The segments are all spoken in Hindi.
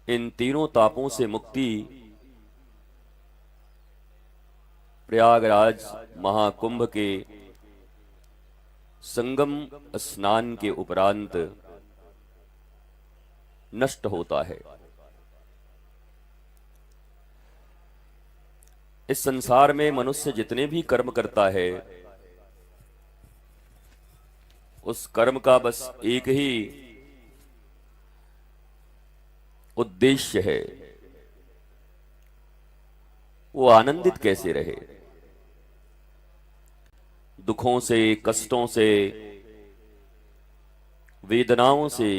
इन तीनों तापों से मुक्ति प्रयागराज महाकुंभ के संगम स्नान के उपरांत नष्ट होता है। इस संसार में मनुष्य जितने भी कर्म करता है, उस कर्म का बस एक ही उद्देश्य है, वो आनंदित कैसे रहे। दुखों से, कष्टों से, वेदनाओं से,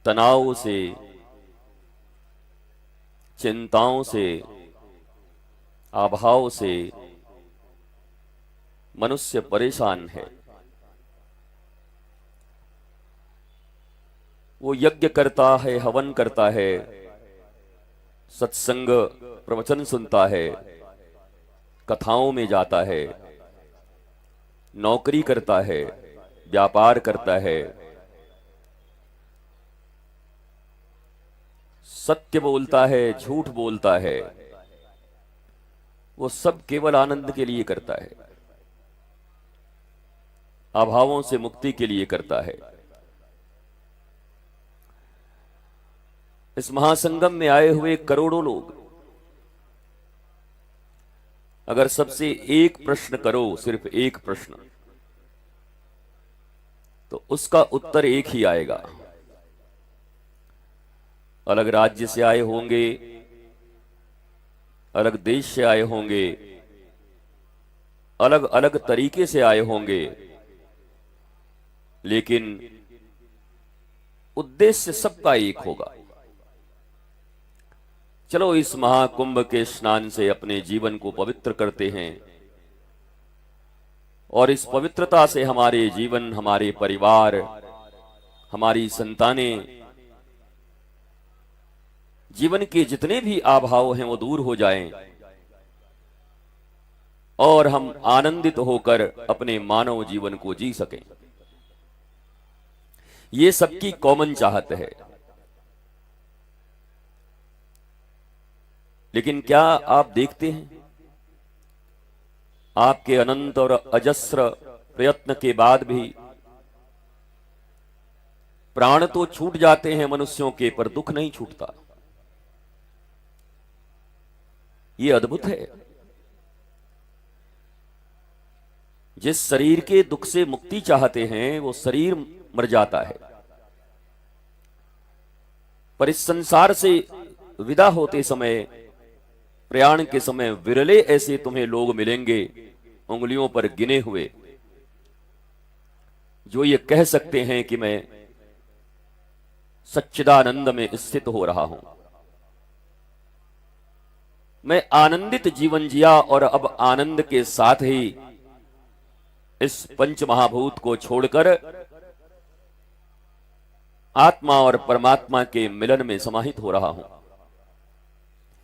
तनाव से, चिंताओं से, अभाव से मनुष्य परेशान है। वो यज्ञ करता है, हवन करता है, सत्संग प्रवचन सुनता है, कथाओं में जाता है, नौकरी करता है, व्यापार करता है, सत्य बोलता है, झूठ बोलता है, वो सब केवल आनंद के लिए करता है, अभावों से मुक्ति के लिए करता है। इस महासंगम में आए हुए करोड़ों लोग अगर सबसे एक प्रश्न करो, सिर्फ एक प्रश्न, तो उसका उत्तर एक ही आएगा। अलग राज्य से आए होंगे, अलग देश से आए होंगे, अलग अलग तरीके से आए होंगे, लेकिन उद्देश्य सबका एक होगा। चलो इस महाकुंभ के स्नान से अपने जीवन को पवित्र करते हैं और इस पवित्रता से हमारे जीवन, हमारे परिवार, हमारी संतानें, जीवन के जितने भी अभाव हैं वो दूर हो जाएं और हम आनंदित होकर अपने मानव जीवन को जी सकें। ये सबकी कॉमन चाहत है। लेकिन क्या आप देखते हैं, आपके अनंत और अजस्र प्रयत्न के बाद भी प्राण तो छूट जाते हैं मनुष्यों के, पर दुख नहीं छूटता। ये अद्भुत है। जिस शरीर के दुख से मुक्ति चाहते हैं वो शरीर मर जाता है, पर इस संसार से विदा होते समय, प्रयाण के समय विरले ऐसे तुम्हें लोग मिलेंगे, उंगलियों पर गिने हुए, जो ये कह सकते हैं कि मैं सच्चिदानंद में स्थित हो रहा हूं, मैं आनंदित जीवन जिया और अब आनंद के साथ ही इस पंच महाभूत को छोड़कर आत्मा और परमात्मा के मिलन में समाहित हो रहा हूं।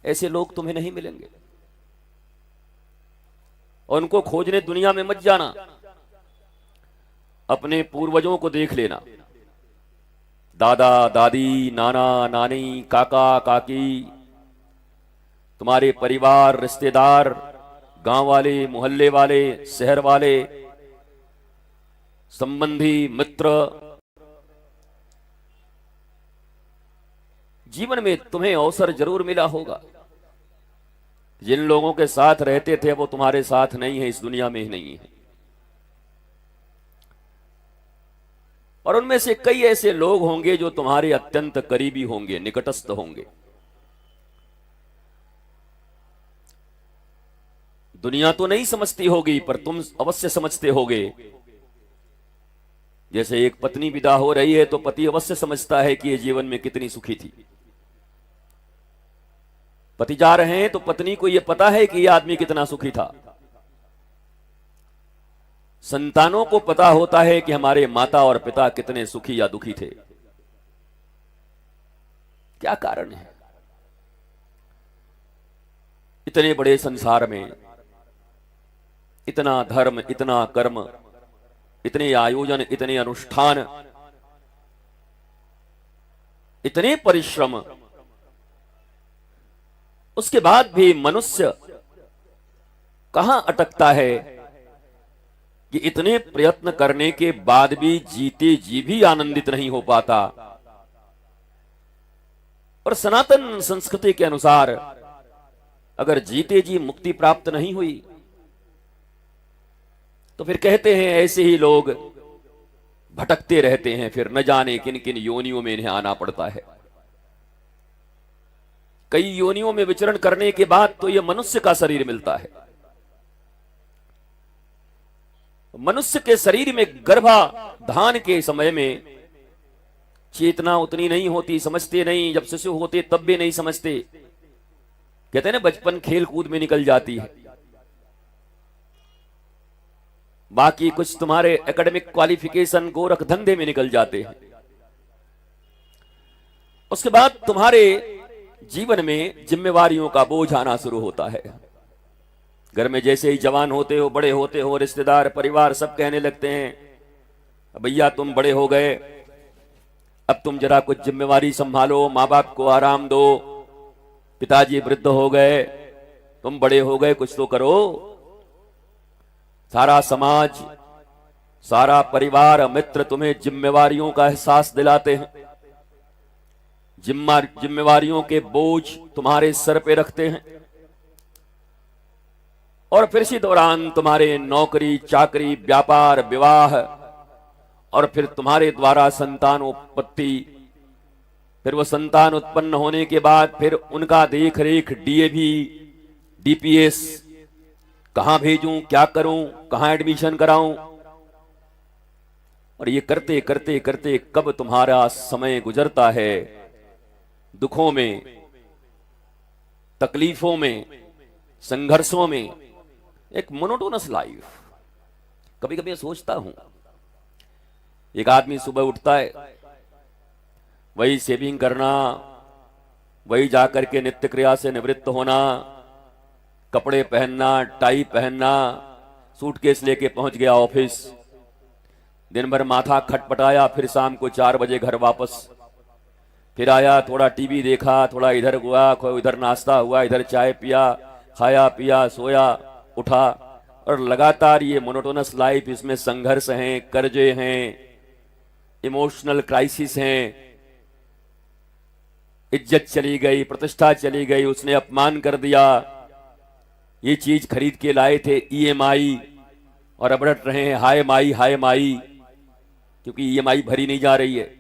ऐसे लोग तुम्हें नहीं मिलेंगे। और उनको खोजने दुनिया में मत जाना, अपने पूर्वजों को देख लेना। दादा दादी, नाना नानी, काका काकी, तुम्हारे परिवार, रिश्तेदार, गांव वाले, मोहल्ले वाले, शहर वाले, संबंधी, मित्र, जीवन में तुम्हें अवसर जरूर मिला होगा। जिन लोगों के साथ रहते थे वो तुम्हारे साथ नहीं है, इस दुनिया में ही नहीं है। और उनमें से कई ऐसे लोग होंगे जो तुम्हारे अत्यंत करीबी होंगे, निकटस्थ होंगे। दुनिया तो नहीं समझती होगी, पर तुम अवश्य समझते होगे। जैसे एक पत्नी विदा हो रही है तो पति अवश्य समझता है कि ये जीवन में कितनी सुखी थी। पति जा रहे हैं तो पत्नी को यह पता है कि यह आदमी कितना सुखी था। संतानों को पता होता है कि हमारे माता और पिता कितने सुखी या दुखी थे। क्या कारण है? इतने बड़े संसार में इतना धर्म, इतना कर्म, इतने आयोजन, इतने अनुष्ठान, इतने परिश्रम, उसके बाद भी मनुष्य कहां अटकता है कि इतने प्रयत्न करने के बाद भी जीते जी भी आनंदित नहीं हो पाता। और सनातन संस्कृति के अनुसार अगर जीते जी मुक्ति प्राप्त नहीं हुई तो फिर कहते हैं ऐसे ही लोग भटकते रहते हैं, फिर न जाने किन किन योनियों में इन्हें आना पड़ता है। कई योनियों में विचरण करने के बाद तो यह मनुष्य का शरीर मिलता है। मनुष्य के शरीर में गर्भाधान के समय में चेतना उतनी नहीं होती, समझते नहीं। जब शिशु होते तब भी नहीं समझते। कहते हैं ना, बचपन खेल कूद में निकल जाती है, बाकी कुछ तुम्हारे एकेडमिक क्वालिफिकेशन गोरख धंधे में निकल जाते हैं। उसके बाद तुम्हारे जीवन में जिम्मेवारियों का बोझ आना शुरू होता है। घर में जैसे ही जवान होते हो, बड़े होते हो, रिश्तेदार परिवार सब कहने लगते हैं भैया तुम बड़े हो गए, अब तुम जरा कुछ जिम्मेवारी संभालो, माँ बाप को आराम दो, पिताजी वृद्ध हो गए, तुम बड़े हो गए, कुछ तो करो। सारा समाज, सारा परिवार, मित्र तुम्हें जिम्मेवारियों का एहसास दिलाते हैं, जिम्मेवारियों के बोझ तुम्हारे सर पे रखते हैं। और फिर इसी दौरान तुम्हारे नौकरी चाकरी, व्यापार, विवाह और फिर तुम्हारे द्वारा संतानोत्पत्ति, फिर वो संतान उत्पन्न होने के बाद फिर उनका देख रेख, डीएवी, डीपीएस, कहां भेजूं, क्या करूं, कहां एडमिशन कराऊं। और ये करते करते करते कब तुम्हारा समय गुजरता है दुखों में, तकलीफों में, संघर्षों में, एक मोनोटोनस लाइफ। कभी कभी सोचता हूं, एक आदमी सुबह उठता है, वही सेविंग करना, वही जाकर के नित्य क्रिया से निवृत्त होना, कपड़े पहनना, टाई पहनना, सूटकेस लेके पहुंच गया ऑफिस, दिन भर माथा खटपटाया, फिर शाम को 4 बजे घर वापस, फिर आया, थोड़ा टीवी देखा, थोड़ा इधर हुआ, इधर नाश्ता हुआ, इधर चाय पिया, खाया पिया, सोया, उठा। और लगातार ये मोनोटोनस लाइफ, इसमें संघर्ष हैं, कर्जे हैं, इमोशनल क्राइसिस हैं, इज्जत चली गई, प्रतिष्ठा चली गई, उसने अपमान कर दिया, ये चीज खरीद के लाए थे ईएमआई, और अब रट रहे हैं हाय माई, क्योंकि ईएमआई भरी नहीं जा रही है।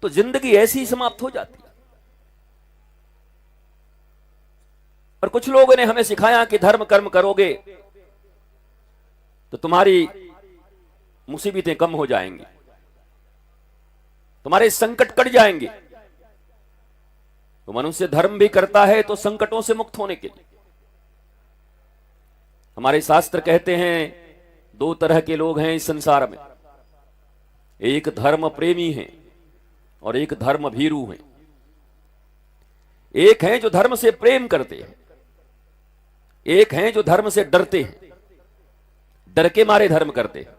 तो जिंदगी ऐसी ही समाप्त हो जाती है। और कुछ लोगों ने हमें सिखाया कि धर्म कर्म करोगे तो तुम्हारी मुसीबतें कम हो जाएंगी, तुम्हारे संकट कट जाएंगे। तो मनुष्य धर्म भी करता है तो संकटों से मुक्त होने के लिए। हमारे शास्त्र कहते हैं 2 तरह के लोग हैं इस संसार में, एक धर्म प्रेमी हैं और एक धर्म भीरू हैं। एक हैं जो धर्म से प्रेम करते हैं, एक हैं जो धर्म से डरते हैं, डर के मारे धर्म करते हैं।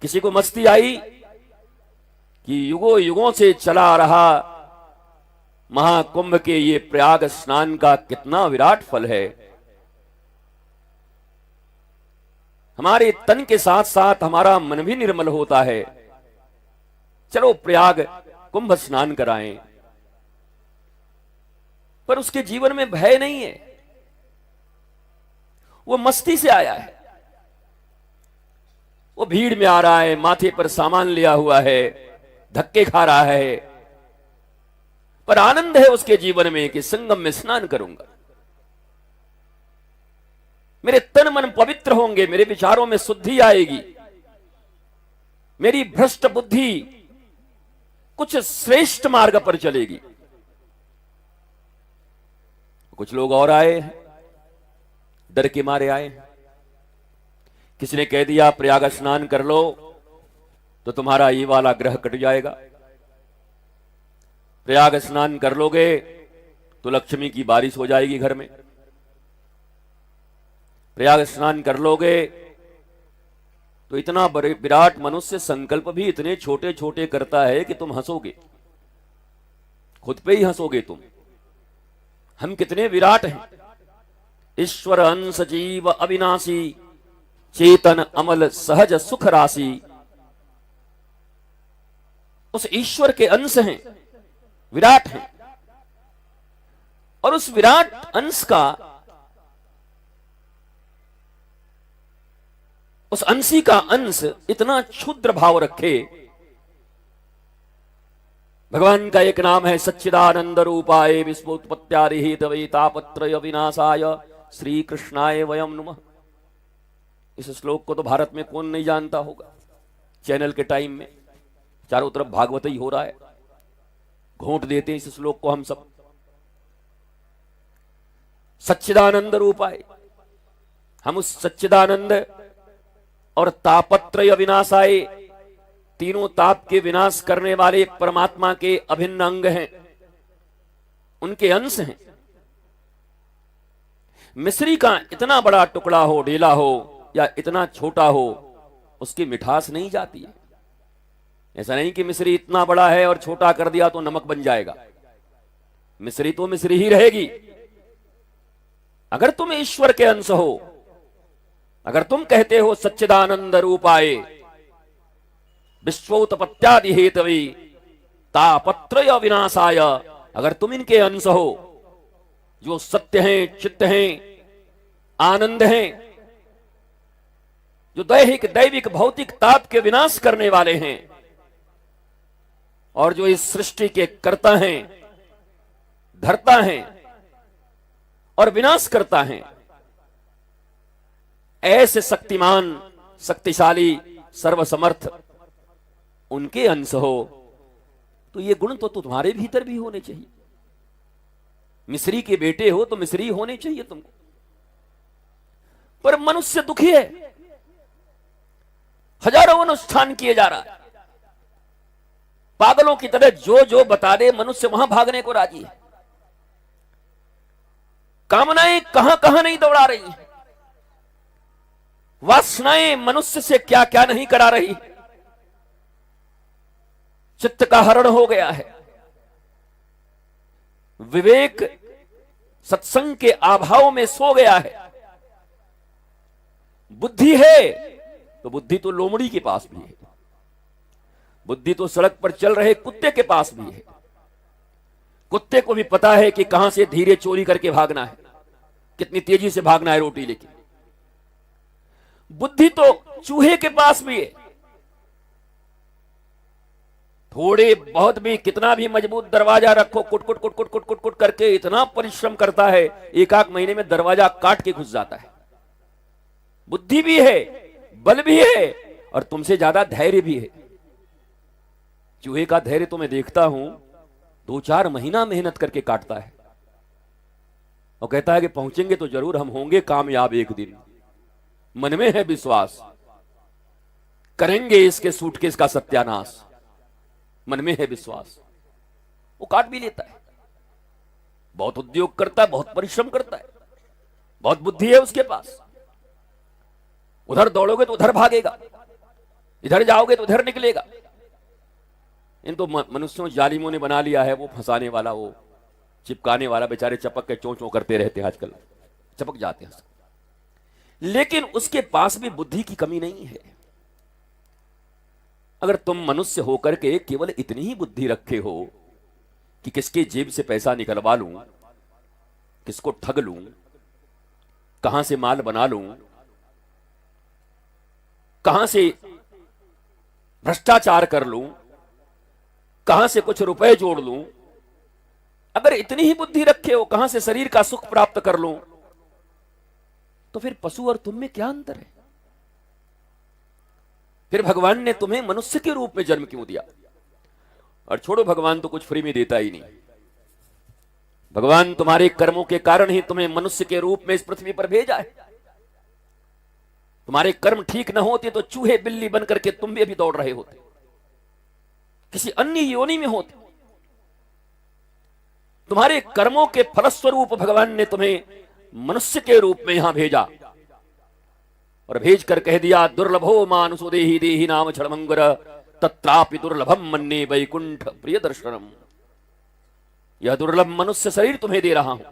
किसी को मस्ती आई कि युगों युगों से चला आ रहा महाकुंभ के ये प्रयाग स्नान का कितना विराट फल है, हमारे तन के साथ साथ हमारा मन भी निर्मल होता है, चलो प्रयाग कुंभ स्नान कराएं। पर उसके जीवन में भय नहीं है, वो मस्ती से आया है, वो भीड़ में आ रहा है, माथे पर सामान लिया हुआ है, धक्के खा रहा है, पर आनंद है उसके जीवन में कि संगम में स्नान करूंगा, मेरे तन मन पवित्र होंगे, मेरे विचारों में शुद्धि आएगी, मेरी भ्रष्ट बुद्धि कुछ श्रेष्ठ मार्ग पर चलेगी। कुछ लोग और आए हैं, डर के मारे आए हैं। किसी ने कह दिया प्रयाग स्नान कर लो तो तुम्हारा ये वाला ग्रह कट जाएगा, प्रयाग स्नान कर लोगे तो लक्ष्मी की बारिश हो जाएगी घर में, प्रयाग स्नान कर लोगे तो इतना बड़े विराट मनुष्य संकल्प भी इतने छोटे छोटे करता है कि तुम हंसोगे, खुद पे ही हंसोगे तुम। हम कितने विराट हैं। ईश्वर अंश जीव अविनाशी, चेतन अमल सहज सुख राशि। उस ईश्वर के अंश हैं, विराट हैं, और उस विराट अंश का, उस अंशी का अंश इतना क्षुद्र भाव रखे। भगवान का एक नाम है सच्चिदानंद रूपाय विश्वोत्पत्त्यादि हेतवे तापत्रय विनाशाय श्री कृष्णाय वयम नमः। इस श्लोक को तो भारत में कौन नहीं जानता होगा। चैनल के टाइम में चारों तरफ भागवत ही हो रहा है, घोंट देते हैं इस श्लोक को हम सब। सच्चिदानंद रूपाय, हम उस सच्चिदानंद और तापत्रय विनाशाय, तीनों ताप के विनाश करने वाले परमात्मा के अभिन्न अंग हैं, उनके अंश हैं। मिश्री का इतना बड़ा टुकड़ा हो, ढीला हो या इतना छोटा हो, उसकी मिठास नहीं जाती है। ऐसा नहीं कि मिश्री इतना बड़ा है और छोटा कर दिया तो नमक बन जाएगा। मिश्री तो मिश्री ही रहेगी। अगर तुम ईश्वर के अंश हो, अगर तुम कहते हो सच्चिदानंद रूपाय विश्वोत्पत्त्यादि हेतवे तापत्रय विनाशाय, अगर तुम इनके अंश हो, जो सत्य हैं, चित्त हैं, आनंद हैं, जो दैहिक दैविक भौतिक ताप के विनाश करने वाले हैं, और जो इस सृष्टि के कर्ता हैं, धर्ता हैं और विनाश करता हैं, ऐसे शक्तिमान, शक्तिशाली, सर्वसमर्थ उनके अंश हो, तो ये गुण तो तुम्हारे भीतर भी होने चाहिए। मिस्री के बेटे हो तो मिस्री होने चाहिए तुमको। पर मनुष्य दुखी है, हजारों अनुष्ठान किए जा रहा है, पागलों की तरह जो जो बता दे मनुष्य वहां भागने को राजी है। कामनाएं कहां कहां नहीं दौड़ा रही हैं, वासनाएं मनुष्य से क्या क्या नहीं करा रही। चित्त का हरण हो गया है। विवेक सत्संग के अभाव में सो गया है। बुद्धि है तो बुद्धि तो लोमड़ी के पास भी है, बुद्धि तो सड़क पर चल रहे कुत्ते के पास भी है। कुत्ते को भी पता है कि कहां से धीरे चोरी करके भागना है, कितनी तेजी से भागना है रोटी लेके। बुद्धि तो चूहे के पास भी है। थोड़े बहुत भी, कितना भी मजबूत दरवाजा रखो, कुट कुट कुट कुट कुट कुट कुट करके इतना परिश्रम करता है, एक आध महीने में दरवाजा काट के घुस जाता है। बुद्धि भी है, बल भी है, और तुमसे ज्यादा धैर्य भी है। चूहे का धैर्य तो मैं देखता हूं 2-4 महीना मेहनत करके काटता है, और कहता है कि पहुंचेंगे तो जरूर, हम होंगे कामयाब एक दिन। मन में है विश्वास, करेंगे इसके सूटकेस का सत्यानाश, मन में है विश्वास, वो काट भी लेता है। बहुत उद्योग करता है, बहुत परिश्रम करता है, बहुत बुद्धि है उसके पास। उधर दौड़ोगे तो उधर भागेगा, इधर जाओगे तो उधर निकलेगा। इन तो मनुष्यों जालिमों ने बना लिया है, वो फंसाने वाला, वो चिपकाने वाला। बेचारे चपक के चों चों करते रहते हैं, आजकल चपक जाते हैं। लेकिन उसके पास भी बुद्धि की कमी नहीं है। अगर तुम मनुष्य होकर के केवल इतनी ही बुद्धि रखे हो कि किसके जेब से पैसा निकलवा लूं, किसको ठग लूं, कहां से माल बना लूं, कहां से भ्रष्टाचार कर लूं, कहां से कुछ रुपए जोड़ लूं, अगर इतनी ही बुद्धि रखे हो कहां से शरीर का सुख प्राप्त कर लूं, तो फिर पशु और तुम में क्या अंतर है? फिर भगवान ने तुम्हें मनुष्य के रूप में जन्म क्यों दिया? और छोड़ो, भगवान तो कुछ फ्री में देता ही नहीं। भगवान तुम्हारे कर्मों के कारण ही तुम्हें मनुष्य के रूप में इस पृथ्वी पर भेजा है। तुम्हारे कर्म ठीक न होते तो चूहे बिल्ली बन करके तुम भी अभी दौड़ रहे होते, किसी अन्य योनि में होते। तुम्हारे कर्मों के फलस्वरूप भगवान ने तुम्हें मनुष्य के रूप में यहां भेजा, और भेज कर कह दिया, दुर्लभो मानुषो देहि देहि नाम क्षणमंगर तत्रापि दुर्लभम मन्ये वैकुंठ प्रिय दर्शनम। यह दुर्लभ मनुष्य शरीर तुम्हें दे रहा हूं।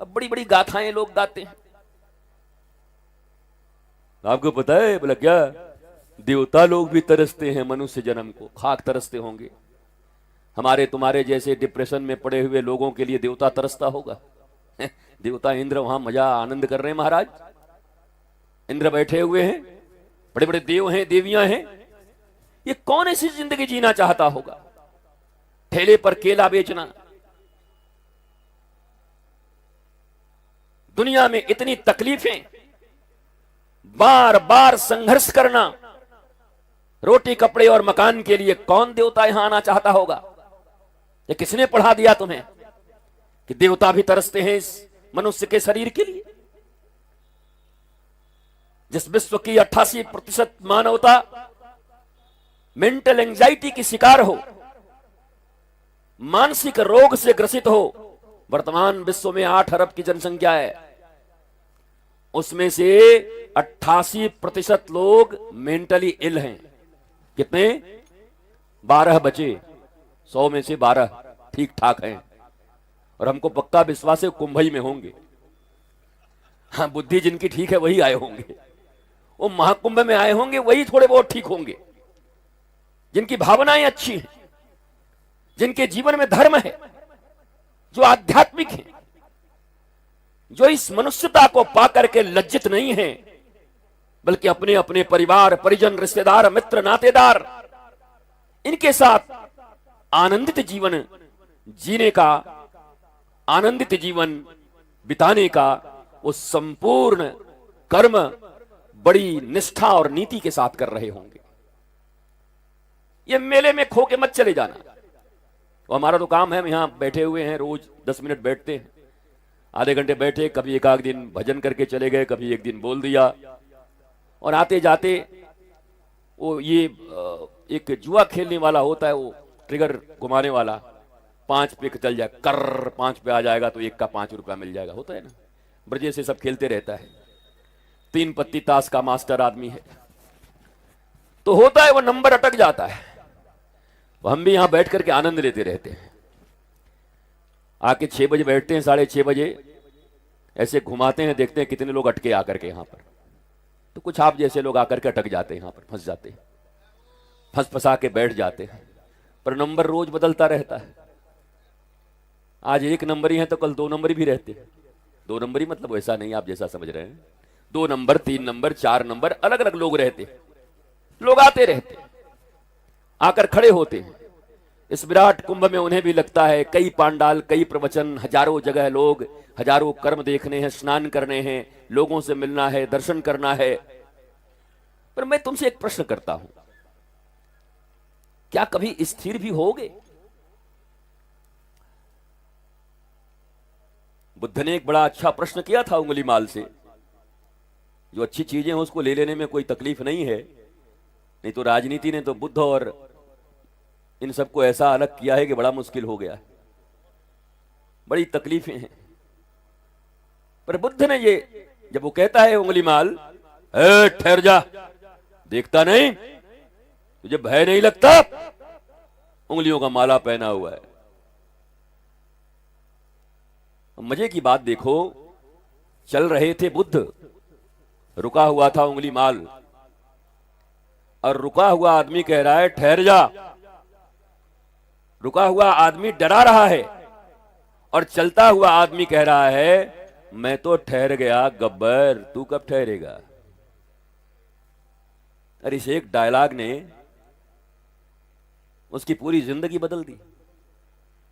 अब बड़ी बड़ी गाथाएं लोग गाते हैं। आपको पता है बोला क्या, देवता लोग भी तरसते हैं मनुष्य जन्म को, खाक तरसते होंगे। हमारे तुम्हारे जैसे डिप्रेशन में पड़े हुए लोगों के लिए देवता तरसता होगा। देवता इंद्र वहां मजा आनंद कर रहे हैं महाराज। इंद्र बैठे हुए हैं, बड़े बड़े देव हैं, देवियां हैं। ये कौन ऐसी जिंदगी जीना चाहता होगा? ठेले पर केला बेचना, दुनिया में इतनी तकलीफें, बार बार संघर्ष करना, रोटी कपड़े और मकान के लिए कौन देवता यहां आना चाहता होगा? ये किसने पढ़ा दिया तुम्हें कि देवता भी तरसते हैं इस मनुष्य के शरीर के लिए? जिस विश्व की 88% मानवता मेंटल एंजाइटी की शिकार हो, मानसिक रोग से ग्रसित हो, वर्तमान विश्व में 8 अरब की जनसंख्या है, उसमें से 88% लोग मेंटली इल हैं। कितने? 12 बचे, 100 में से 12 ठीक ठाक हैं। और हमको पक्का विश्वास है कुंभई में होंगे। हाँ, बुद्धि जिनकी ठीक है वही आए होंगे, वो महाकुंभ में आए होंगे, वही थोड़े बहुत ठीक होंगे। जिनकी भावनाएं अच्छी हैं, जिनके जीवन में धर्म है, जो आध्यात्मिक है, जो इस मनुष्यता को पाकर के लज्जित नहीं है, बल्कि अपने अपने परिवार परिजन रिश्तेदार मित्र नातेदार इनके साथ आनंदित जीवन जीने का, आनंदित जीवन बिताने का वो संपूर्ण कर्म बड़ी निष्ठा और नीति के साथ कर रहे होंगे। ये मेले में खो के मत चले जाना। तो हमारा तो काम है, हम यहां बैठे हुए हैं, रोज 10 मिनट बैठते हैं, आधे घंटे बैठे, कभी एक आध दिन भजन करके चले गए, कभी एक दिन बोल दिया, और आते जाते वो ये एक जुआ खेलने वाला होता है, वो ट्रिगर घुमाने वाला, 5 पे चल जाए, कर 5 पे आ जाएगा तो 1 का 5 रुपया मिल जाएगा, होता है ना। ब्रजे से सब खेलते रहता है, 3 पत्ती ताश का मास्टर आदमी है, तो होता है वो नंबर अटक जाता है। तो हम भी यहां बैठ करके आनंद लेते रहते हैं। आके 6 बजे बैठते हैं, 6:30 बजे ऐसे घुमाते हैं, देखते हैं कितने लोग अटके आकर के यहां पर। तो कुछ आप जैसे लोग आकर के अटक जाते हैं, यहां पर फंस जाते हैं, फंस फंसा के बैठ जाते हैं। पर नंबर रोज बदलता रहता है। आज 1 नंबर ही है तो कल 2 नंबर भी रहते हैं। 2 नंबर ही मतलब वैसा नहीं आप जैसा समझ रहे हैं, 2 नंबर 3 नंबर 4 नंबर अलग अलग लोग रहते हैं। लोग आते रहते हैं, आकर खड़े होते हैं। इस विराट कुंभ में उन्हें भी लगता है कई पांडाल, कई प्रवचन, हजारों जगह लोग, हजारों कर्म देखने हैं, स्नान करने हैं, लोगों से मिलना है, दर्शन करना है। पर मैं तुमसे एक प्रश्न करता हूं, क्या कभी स्थिर भी होगे? बुद्ध ने एक बड़ा अच्छा प्रश्न किया था उंगलीमाल से। जो अच्छी चीजें हैं उसको ले लेने में कोई तकलीफ नहीं है, नहीं तो राजनीति ने तो बुद्ध और इन सबको ऐसा अलग किया है कि बड़ा मुश्किल हो गया है, बड़ी तकलीफें हैं। पर बुद्ध ने ये, जब वो कहता है उंगलीमाल, ठहर जा, देखता नहीं तुझे भय नहीं लगता? उंगलियों का माला पहना हुआ है। मजे की बात देखो, चल रहे थे बुद्ध, रुका हुआ था उंगलीमाल, और रुका हुआ आदमी कह रहा है ठहर जा। रुका हुआ आदमी डरा रहा है और चलता हुआ आदमी कह रहा है मैं तो ठहर गया गब्बर, तू कब ठहरेगा? और इस एक डायलॉग ने उसकी पूरी जिंदगी बदल दी।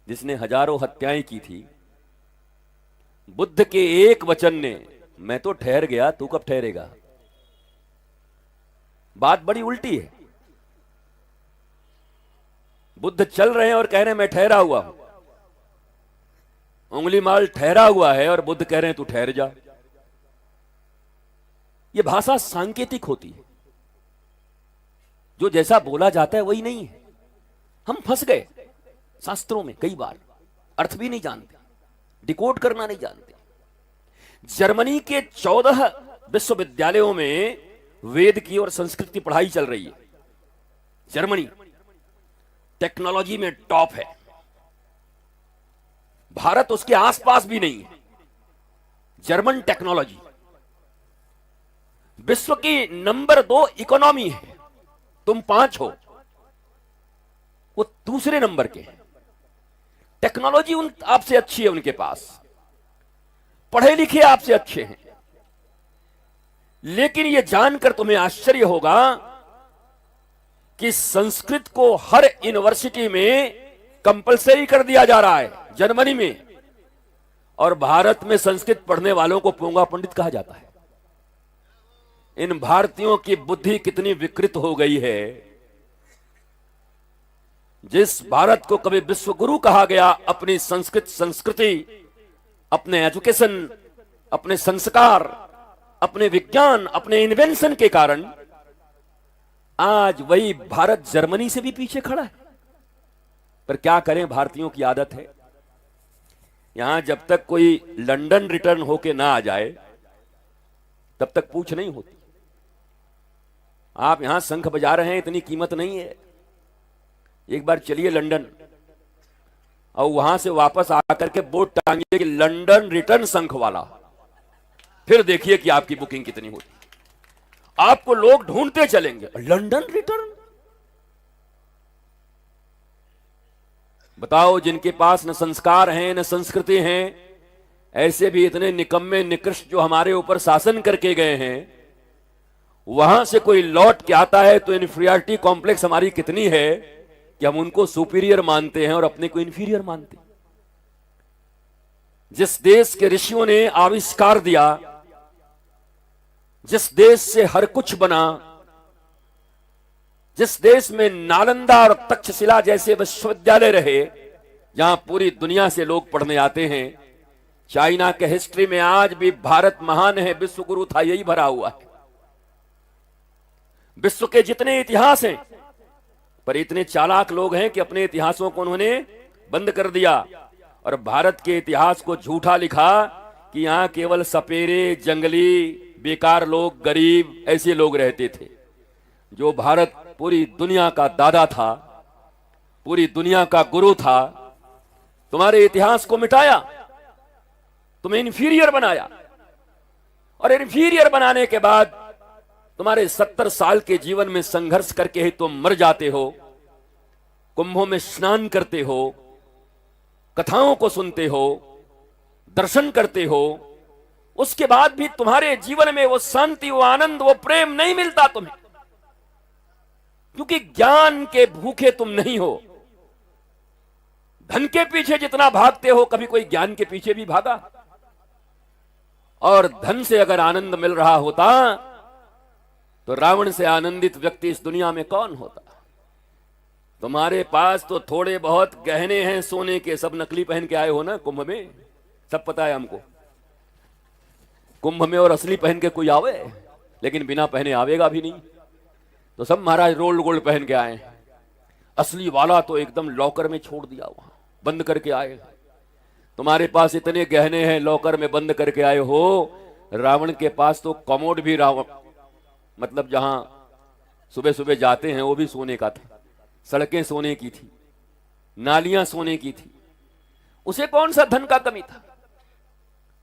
जिसने हजारों हत्याएं की थी, बुद्ध के एक वचन ने, मैं तो ठहर गया, तू कब ठहरेगा? बात बड़ी उल्टी है। बुद्ध चल रहे हैं और कह रहे हैं मैं ठहरा हुआ हूं। उंगलीमाल ठहरा हुआ है और बुद्ध कह रहे हैं तू ठहर जा। यह भाषा सांकेतिक होती है, जो जैसा बोला जाता है वही नहीं है। हम फंस गए शास्त्रों में, कई बार अर्थ भी नहीं जानते, डिकोड करना नहीं जानते। जर्मनी के 14 विश्वविद्यालयों में वेद की और संस्कृत की पढ़ाई चल रही है। जर्मनी टेक्नोलॉजी में टॉप है, भारत उसके आसपास भी नहीं है। जर्मन टेक्नोलॉजी विश्व की नंबर 2 इकोनॉमी है, तुम 5 हो, वो दूसरे नंबर के हैं। टेक्नोलॉजी उन आपसे अच्छी है, उनके पास पढ़े लिखे आपसे अच्छे हैं। लेकिन यह जानकर तुम्हें आश्चर्य होगा कि संस्कृत को हर यूनिवर्सिटी में कंपलसरी कर दिया जा रहा है जर्मनी में, और भारत में संस्कृत पढ़ने वालों को पोंगा पंडित कहा जाता है। इन भारतीयों की बुद्धि कितनी विकृत हो गई है। जिस भारत को कभी विश्व गुरु कहा गया अपनी संस्कृत संस्कृति, अपने एजुकेशन, अपने संस्कार, अपने विज्ञान, अपने इन्वेंशन के कारण, आज वही भारत जर्मनी से भी पीछे खड़ा है। पर क्या करें, भारतीयों की आदत है, यहां जब तक कोई लंदन रिटर्न होके ना आ जाए तब तक पूछ नहीं होती। आप यहां शंख बजा रहे हैं, इतनी कीमत नहीं है। एक बार चलिए लंदन और वहां से वापस आकर के बोर्ड टांगिए कि लंदन रिटर्न शंख वाला, फिर देखिए कि आपकी बुकिंग कितनी होती। आपको लोग ढूंढते चलेंगे, लंदन रिटर्न। बताओ, जिनके पास न संस्कार हैं न संस्कृति हैं, ऐसे भी इतने निकम्मे निकृष्ट जो हमारे ऊपर शासन करके गए हैं, वहां से कोई लौट के आता है तो इन्फीरियरिटी कॉम्प्लेक्स हमारी कितनी है कि हम उनको सुपीरियर मानते हैं और अपने को इन्फीरियर मानते हैं। जिस देश के ऋषियों ने आविष्कार दिया, जिस देश से हर कुछ बना, जिस देश में नालंदा और तक्षशिला जैसे विश्वविद्यालय रहे, जहां पूरी दुनिया से लोग पढ़ने आते हैं, चाइना के हिस्ट्री में आज भी भारत महान है, विश्व गुरु था, यही भरा हुआ है। विश्व के जितने इतिहास हैं, पर इतने चालाक लोग हैं कि अपने इतिहासों को उन्होंने बंद कर दिया और भारत के इतिहास को झूठा लिखा कि यहां केवल सपेरे, जंगली, बेकार लोग, गरीब ऐसे लोग रहते थे। जो भारत पूरी दुनिया का दादा था, पूरी दुनिया का गुरु था, तुम्हारे इतिहास को मिटाया, तुम्हें इंफीरियर बनाया, और इंफीरियर बनाने के बाद तुम्हारे 70 साल के जीवन में संघर्ष करके ही तुम मर जाते हो। कुंभों में स्नान करते हो, कथाओं को सुनते हो, दर्शन करते हो, उसके बाद भी तुम्हारे जीवन में वो शांति, वो आनंद, वो प्रेम नहीं मिलता तुम्हें, क्योंकि ज्ञान के भूखे तुम नहीं हो। धन के पीछे जितना भागते हो, कभी कोई ज्ञान के पीछे भी भागा? और धन से अगर आनंद मिल रहा होता तो रावण से आनंदित व्यक्ति इस दुनिया में कौन होता? तुम्हारे पास तो थोड़े बहुत गहने हैं सोने के, सब नकली पहन के आए हो ना कुंभ में, सब पता है हमको। कुंभ में और असली पहन के कोई आवे, लेकिन बिना पहने आवेगा भी नहीं। तो सब महाराज रोल्ड गोल्ड पहन के आए, असली वाला तो एकदम लॉकर में छोड़ दिया, वहां बंद करके आए। तुम्हारे पास इतने गहने हैं, लॉकर में बंद करके आए हो। रावण के पास तो कमोड भी, रावण मतलब जहां सुबह सुबह जाते हैं वो भी सोने का था, सड़कें सोने की थी, नालियां सोने की थी। उसे कौन सा धन का कमी था?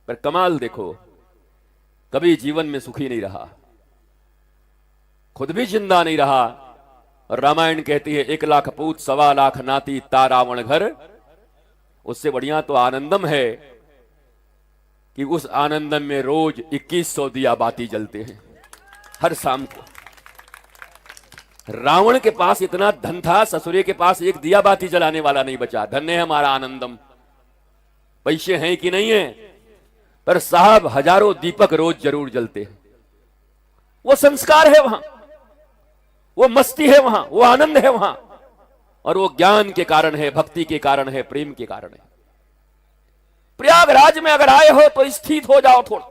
पर कमाल देखो, कभी जीवन में सुखी नहीं रहा, खुद भी जिंदा नहीं रहा। और रामायण कहती है 1 लाख पूत 1.25 लाख नाती ता रावण घर। उससे बढ़िया तो आनंदम है कि उस आनंदम में रोज 2100 दिया बाती जलते हैं हर शाम को। रावण के पास इतना धन था, ससुरे के पास एक दिया बाती जलाने वाला नहीं बचा। धन है हमारा आनंदम, पैसे हैं कि नहीं है, पर साहब हजारों दीपक रोज जरूर जलते हैं। वो संस्कार है वहां, वो मस्ती है वहां, वो आनंद है वहां, और वो ज्ञान के कारण है, भक्ति के कारण है, प्रेम के कारण है। प्रयागराज में अगर आए हो तो स्थित हो जाओ थोड़ा,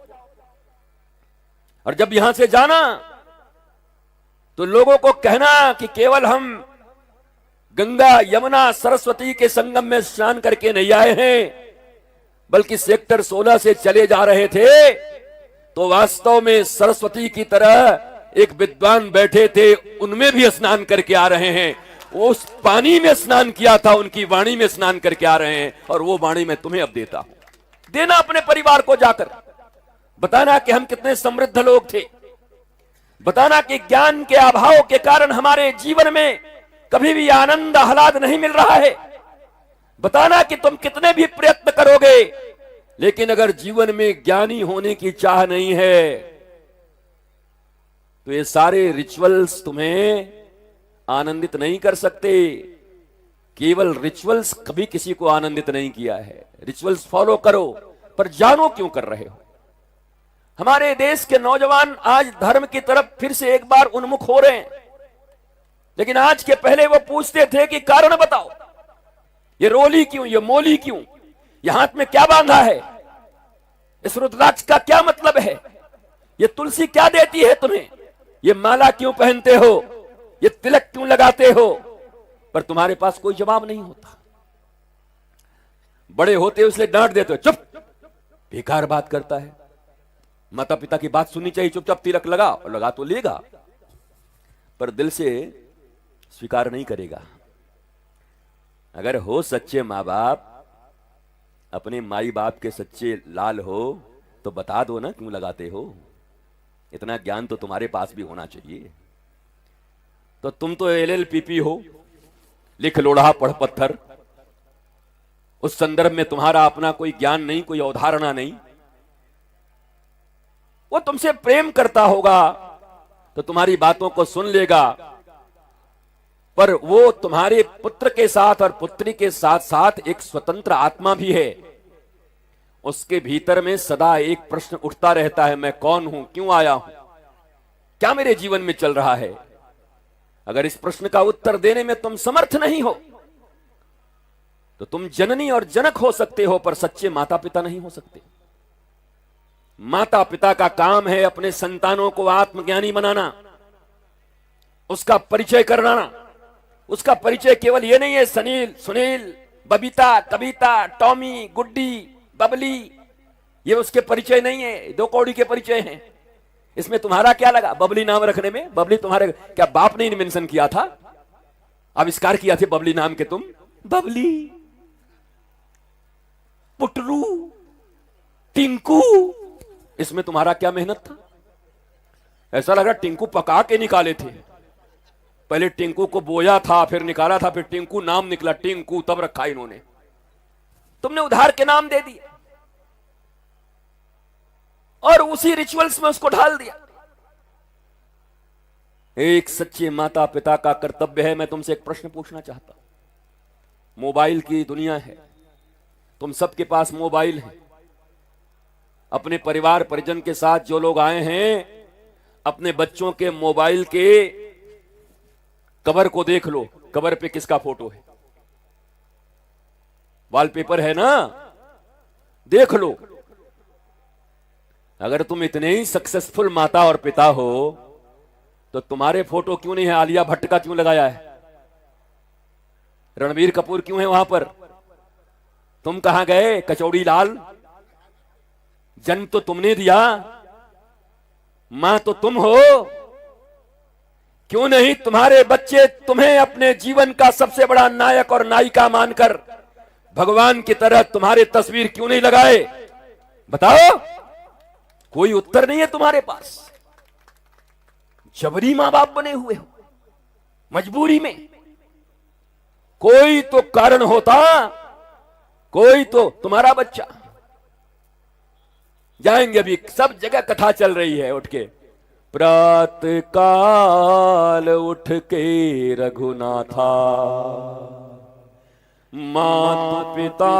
और जब यहां से जाना तो लोगों को कहना कि केवल हम गंगा, यमुना, सरस्वती के संगम में स्नान करके नहीं आए हैं, बल्कि सेक्टर 16 से चले जा रहे थे तो वास्तव में सरस्वती की तरह एक विद्वान बैठे थे, उनमें भी स्नान करके आ रहे हैं। उस पानी में स्नान किया था, उनकी वाणी में स्नान करके आ रहे हैं, और वो वाणी मैं तुम्हें अब देता हूं। देना अपने परिवार को जाकर, बताना कि हम कितने समृद्ध लोग थे, बताना कि ज्ञान के अभाव के कारण हमारे जीवन में कभी भी आनंद आह्लाद नहीं मिल रहा है। बताना कि तुम कितने भी प्रयत्न करोगे, लेकिन अगर जीवन में ज्ञानी होने की चाह नहीं है तो ये सारे रिचुअल्स तुम्हें आनंदित नहीं कर सकते। केवल रिचुअल्स कभी किसी को आनंदित नहीं किया है। रिचुअल्स फॉलो करो, पर जानो क्यों कर रहे हो। हमारे देश के नौजवान आज धर्म की तरफ फिर से एक बार उन्मुख हो रहे हैं, लेकिन आज के पहले वो पूछते थे कि कारण बताओ, ये रोली क्यों, ये मोली क्यों, ये हाथ में क्या बांधा है, इस रुद्राक्ष का क्या मतलब है, ये तुलसी क्या देती है तुम्हें, ये माला क्यों पहनते हो, ये तिलक क्यों लगाते हो। पर तुम्हारे पास कोई जवाब नहीं होता। बड़े होते इसलिए डांट देते हो, चुप, बेकार बात करता है। माता पिता की बात सुननी चाहिए, चुपचाप तिलक लगा, और लगा तो लेगा पर दिल से स्वीकार नहीं करेगा। अगर हो सच्चे माँ बाप, अपने माई बाप के सच्चे लाल हो, तो बता दो ना क्यों लगाते हो। इतना ज्ञान तो तुम्हारे पास भी होना चाहिए। तो तुम तो LLPP हो, लिख लोढ़ा पढ़ पत्थर। उस संदर्भ में तुम्हारा अपना कोई ज्ञान नहीं, कोई अवधारणा नहीं। वो तुमसे प्रेम करता होगा तो तुम्हारी बातों को सुन लेगा, पर वो तुम्हारे पुत्र के साथ और पुत्री के साथ साथ एक स्वतंत्र आत्मा भी है। उसके भीतर में सदा एक प्रश्न उठता रहता है, मैं कौन हूं, क्यों आया हूं, क्या मेरे जीवन में चल रहा है। अगर इस प्रश्न का उत्तर देने में तुम समर्थ नहीं हो तो तुम जननी और जनक हो सकते हो, पर सच्चे माता पिता नहीं हो सकते। माता पिता का काम है अपने संतानों को आत्मज्ञानी बनाना, उसका परिचय कराना। उसका परिचय केवल ये नहीं है सनील, सुनील, बबीता, कविता, टॉमी, गुड्डी, बबली, ये उसके परिचय नहीं है, 2 कौड़ी के परिचय हैं। इसमें तुम्हारा क्या लगा बबली नाम रखने में? बबली तुम्हारे क्या बाप ने मेंशन किया था, आविष्कार किया थे बबली नाम के तुम? बबली, पुटरू, टिंकू, इसमें तुम्हारा क्या मेहनत था? ऐसा लग रहा टिंकू पका के निकाले थे। पहले टिंकू को बोया था, फिर निकाला था, फिर टिंकू नाम निकला, टिंकू तब रखा इन्होंने। तुमने उधार के नाम दे दिए और उसी रिचुअल्स में उसको ढाल दिया। एक सच्चे माता पिता का कर्तव्य है। मैं तुमसे एक प्रश्न पूछना चाहता हूं। मोबाइल की दुनिया है, तुम सबके पास मोबाइल है। अपने परिवार परिजन के साथ जो लोग आए हैं, अपने बच्चों के मोबाइल के कवर को देख लो। कवर पे किसका फोटो है? वॉलपेपर है ना, देख लो। अगर तुम इतने ही सक्सेसफुल माता और पिता हो तो तुम्हारे फोटो क्यों नहीं है? आलिया भट्ट का क्यों लगाया है? रणबीर कपूर क्यों है वहां पर? तुम कहां गए? कचौड़ी लाल, जन्म तो तुमने दिया, मां तो तुम हो। क्यों नहीं तुम्हारे बच्चे तुम्हें अपने जीवन का सबसे बड़ा नायक और नायिका मानकर भगवान की तरह तुम्हारे तस्वीर क्यों नहीं लगाए? बताओ। कोई उत्तर नहीं है तुम्हारे पास। जबरी मां बाप बने हुए हो, मजबूरी में। कोई तो कारण होता, कोई तो तुम्हारा बच्चा। जाएंगे, अभी सब जगह कथा चल रही है। उठ के प्रातः काल उठ के रघुनाथा, माता पिता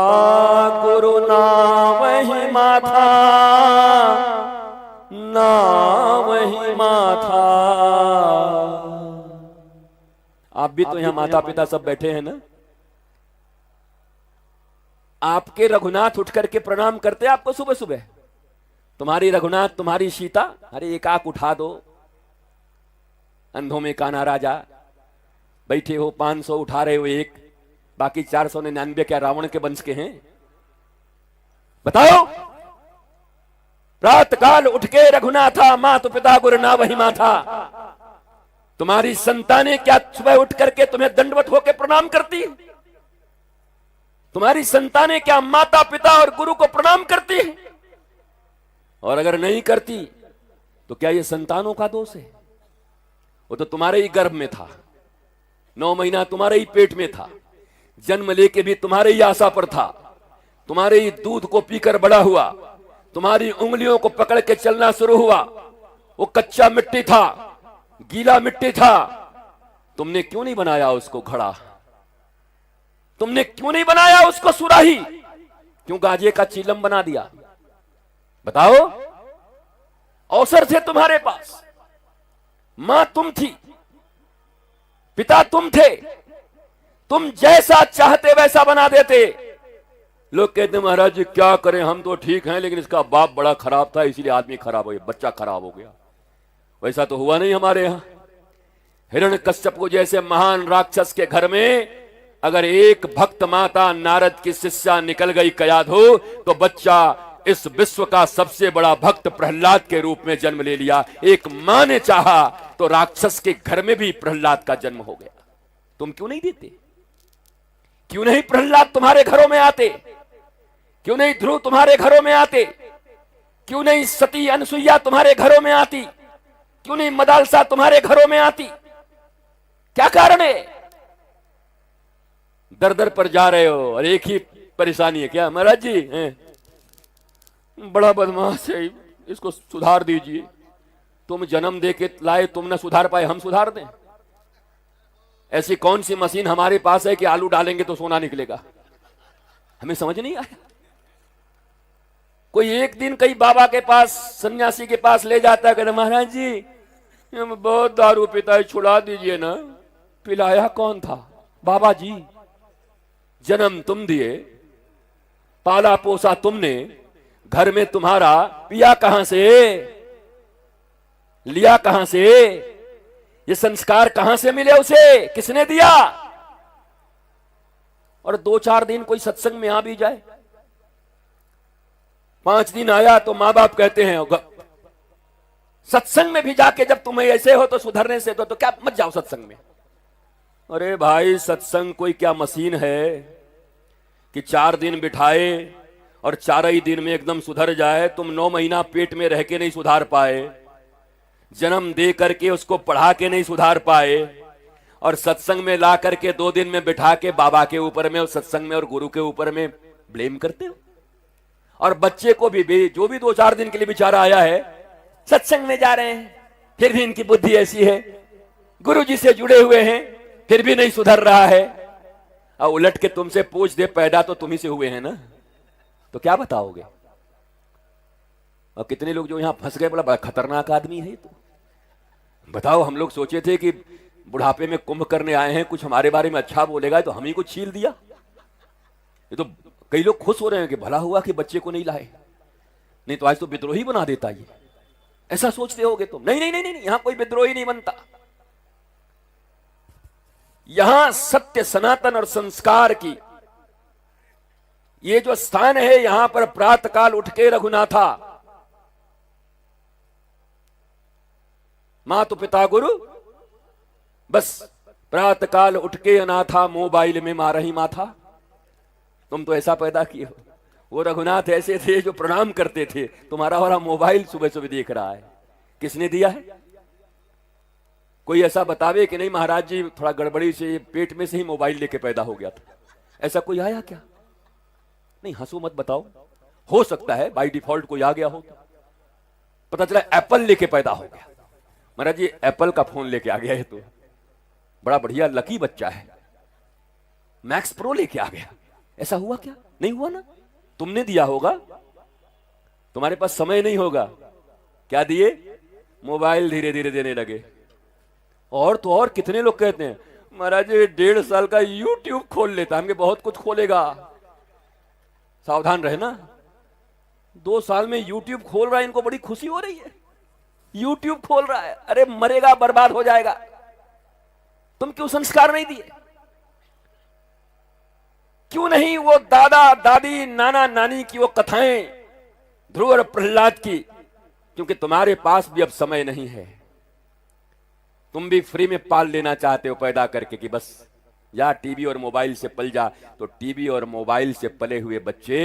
गुरु नावहि माथा, नावहि माथा। आप भी तो यहां माता पिता सब बैठे हैं ना? आपके रघुनाथ उठ करके प्रणाम करते आपको सुबह सुबह। तुम्हारी रघुनाथ, तुम्हारी सीता, अरे एक आंख उठा दो। अंधों में काना राजा बैठे हो, 500 उठा रहे हो एक, बाकी 499 क्या रावण के वंश के हैं? बताओ। प्रात काल उठ के रघुनाथा, मातु पिता गुरु ना वही माथा। तुम्हारी संतानें क्या सुबह उठ करके तुम्हें दंडवत होकर प्रणाम करती? तुम्हारी संतानें क्या माता पिता और गुरु को प्रणाम करती? और अगर नहीं करती तो क्या ये संतानों का दोष है? वो तो तुम्हारे ही गर्भ में था, 9 महीना तुम्हारे ही पेट में था, जन्म लेके भी तुम्हारे ही आशा पर था, तुम्हारे ही दूध को पीकर बड़ा हुआ, तुम्हारी उंगलियों को पकड़ के चलना शुरू हुआ। वो कच्चा मिट्टी था, गीला मिट्टी था, तुमने क्यों नहीं बनाया उसको घड़ा? तुमने क्यों नहीं बनाया उसको सुराही? क्यों गाजे का चीलम बना दिया? बताओ। अवसर थे तुम्हारे पास, मां तुम थी, पिता तुम थे, तुम जैसा चाहते वैसा बना देते। लोग कहते महाराज जी क्या करें, हम तो ठीक हैं लेकिन इसका बाप बड़ा खराब था इसीलिए आदमी खराब हो गया, बच्चा खराब हो गया। वैसा तो हुआ नहीं हमारे यहां। हिरण्यकश्यप को जैसे महान राक्षस के घर में अगर एक भक्त माता नारद की शिष्या निकल गई कयाध हो, तो बच्चा इस विश्व का सबसे बड़ा भक्त प्रहलाद के रूप में जन्म ले लिया। एक मां ने चाहा तो राक्षस के घर में भी प्रहलाद का जन्म हो गया। तुम क्यों नहीं देते? क्यों नहीं प्रहलाद तुम्हारे घरों में आते? क्यों नहीं ध्रुव तुम्हारे घरों में आते? क्यों नहीं सती अनसुईया तुम्हारे घरों में आती? क्यों नहीं मदालसा तुम्हारे घरों में आती? क्या कारण है? दर दर पर जा रहे हो और एक ही परेशानी है। क्या महाराज जी बड़ा बदमाश है, इसको सुधार दीजिए। तुम जन्म दे के लाए, तुम न सुधार पाए, हम सुधार दें? ऐसी कौन सी मशीन हमारे पास है कि आलू डालेंगे तो सोना निकलेगा? हमें समझ नहीं आया। कोई एक दिन कई बाबा के पास, सन्यासी के पास ले जाता है, कहते महाराज जी हम बहुत दारू पीता है, छुड़ा दीजिए ना। पिलाया कौन था? बाबा जी। जन्म तुम दिए, पाला पोसा तुमने, घर में तुम्हारा पिया कहां से, लिया कहां से, ये संस्कार कहां से मिले उसे, किसने दिया? और 2-4 दिन कोई सत्संग में आ भी जाए, 5 दिन आया तो मां बाप कहते हैं सत्संग में भी जाके जब तुम्हें ऐसे हो तो सुधरने से तो क्या मत जाओ सत्संग में। अरे भाई सत्संग कोई क्या मशीन है कि 4 दिन बिठाए और 4 ही दिन में एकदम सुधर जाए? तुम 9 महीना पेट में रह के नहीं सुधार पाए, जन्म दे करके उसको पढ़ा के नहीं सुधार पाए, और सत्संग में ला करके 2 दिन में बिठा के बाबा के ऊपर में और सत्संग में और गुरु के ऊपर में ब्लेम करते हो। और बच्चे को भी जो भी 2-4 दिन के लिए बेचारा आया है, सत्संग में जा रहे हैं, फिर भी इनकी बुद्धि ऐसी है, गुरु जी से जुड़े हुए हैं, फिर भी नहीं सुधर रहा है। और उलट के तुमसे पूछ दे पैदा तो तुम ही से हुए हैं ना, तो क्या बताओगे? और कितने लोग जो यहां फंस गए, बड़ा खतरनाक आदमी है तो। बताओ, हम लोग सोचे थे कि बुढ़ापे में कुंभ करने आए हैं, कुछ हमारे बारे में अच्छा बोलेगा, तो हम ही को छील दिया। ये तो कई लोग खुश हो रहे हैं कि भला हुआ कि बच्चे को नहीं लाए, नहीं तो आज तो विद्रोही बना देता ये। ऐसा सोचते होगे तुम। नहीं नहीं नहीं नहीं, यहां कोई विद्रोही नहीं बनता। यहां सत्य, सनातन और संस्कार की ये जो स्थान है, यहां पर प्रातः काल उठ के रघुनाथा, मातु पिता गुरु, बस प्रातः काल उठ के अनाथा, मोबाइल में मार रही माथा। तुम तो ऐसा पैदा किए हो। वो रघुनाथ ऐसे थे जो प्रणाम करते थे, तुम्हारा वाला मोबाइल सुबह सुबह देख रहा है। किसने दिया है? कोई ऐसा बतावे कि नहीं महाराज जी थोड़ा गड़बड़ी से पेट में से ही मोबाइल लेके पैदा हो गया था। ऐसा कोई आया क्या? नहीं, हंसो मत, बताओ। हो सकता है बाय डिफॉल्ट कोई आ गया हो, पता चला एप्पल लेके पैदा हो गया। महाराज जी एप्पल का फोन लेके आ गया है, तो बड़ा बढ़िया लकी बच्चा है, मैक्स प्रो लेके आ गया। ऐसा हुआ क्या? नहीं हुआ ना। तुमने दिया होगा, तुम्हारे पास समय नहीं होगा। क्या दिए? मोबाइल धीरे धीरे देने लगे। और तो और कितने लोग कहते हैं महाराज 1.5 साल का यूट्यूब खोल लेता, हमके बहुत कुछ खोलेगा। सावधान रहे ना, 2 साल में यूट्यूब खोल रहा है, इनको बड़ी खुशी हो रही है। यूट्यूब खोल रहा है, अरे मरेगा, बर्बाद हो जाएगा। तुम क्यों संस्कार नहीं दिए? क्यों नहीं वो दादा दादी नाना नानी की वो कथाएं ध्रुव और प्रहलाद की, क्योंकि तुम्हारे पास भी अब समय नहीं है। तुम भी फ्री में पाल लेना चाहते हो पैदा करके कि बस या टीवी और मोबाइल से पल जा। तो टीवी और मोबाइल से पले हुए बच्चे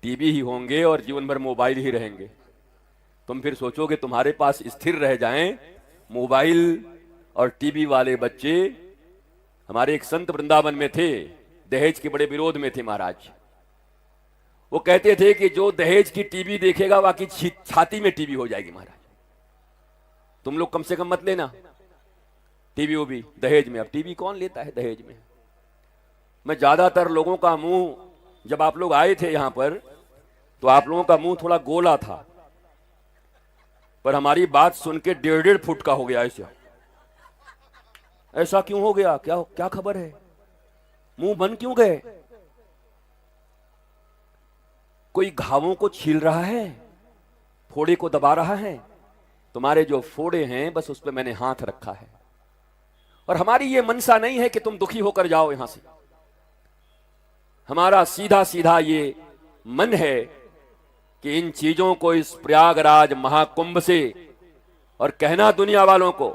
टीवी ही होंगे और जीवन भर मोबाइल ही रहेंगे। तुम फिर सोचोगे तुम्हारे पास स्थिर रह जाएं मोबाइल और टीवी वाले बच्चे। हमारे एक संत वृंदावन में थे, दहेज के बड़े विरोध में थे महाराज। वो कहते थे कि जो दहेज की टीवी देखेगा बाकी छाती में टीवी हो जाएगी महाराज। तुम लोग कम से कम मत लेना टीवी वो भी दहेज में। अब टीवी कौन लेता है दहेज में। मैं ज्यादातर लोगों का मुंह, जब आप लोग आए थे यहां पर तो आप लोगों का मुंह थोड़ा गोला था, पर हमारी बात सुन के 1.5 फुट का हो गया। ऐसा क्यों हो गया? क्या क्या खबर है? मुंह बन क्यों गए? कोई घावों को छील रहा है, फोड़े को दबा रहा है? तुम्हारे जो फोड़े हैं बस उस पर मैंने हाथ रखा है। और हमारी ये मनसा नहीं है कि तुम दुखी होकर जाओ यहां से। हमारा सीधा सीधा ये मन है कि इन चीजों को इस प्रयागराज महाकुंभ से, और कहना दुनिया वालों को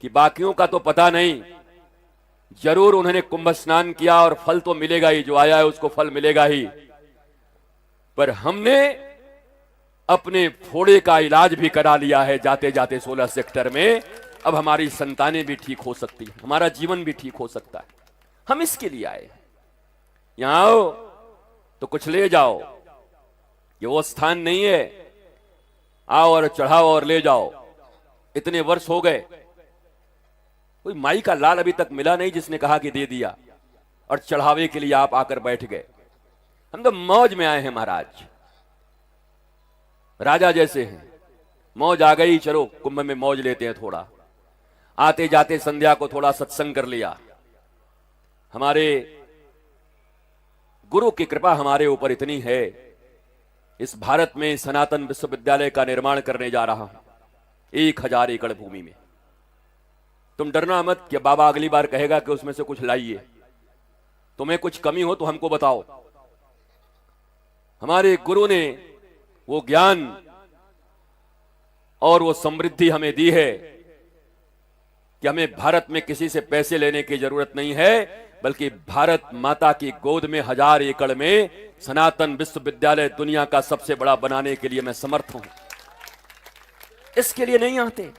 कि बाकियों का तो पता नहीं, जरूर उन्होंने कुंभ स्नान किया और फल तो मिलेगा ही, जो आया है उसको फल मिलेगा ही। पर हमने अपने फोड़े का इलाज भी करा लिया है जाते जाते 16 सेक्टर में। अब हमारी संतानें भी ठीक हो सकती है, हमारा जीवन भी ठीक हो सकता है। हम इसके लिए आए। यहां आओ तो कुछ ले जाओ, ये वो स्थान नहीं है। आओ और चढ़ाओ और ले जाओ। इतने वर्ष हो गए, कोई माई का लाल अभी तक मिला नहीं जिसने कहा कि दे दिया और चढ़ावे के लिए आप आकर बैठ गए। हम तो मौज में आए हैं महाराज, राजा जैसे हैं। मौज आ गई, चलो कुंभ में मौज लेते हैं थोड़ा। आते जाते संध्या को थोड़ा सत्संग कर लिया। हमारे गुरु की कृपा हमारे ऊपर इतनी है, इस भारत में सनातन विश्वविद्यालय का निर्माण करने जा रहा हूं 1000 एकड़ भूमि में। तुम डरना मत कि बाबा अगली बार कहेगा कि उसमें से कुछ लाइए। तुम्हें कुछ कमी हो तो हमको बताओ। हमारे गुरु ने वो ज्ञान और वो समृद्धि हमें दी है कि हमें भारत में किसी से पैसे लेने की जरूरत नहीं है, बल्कि भारत माता की गोद में 1000 एकड़ में सनातन विश्वविद्यालय दुनिया का सबसे बड़ा बनाने के लिए मैं समर्थ हूं। इसके लिए नहीं आते।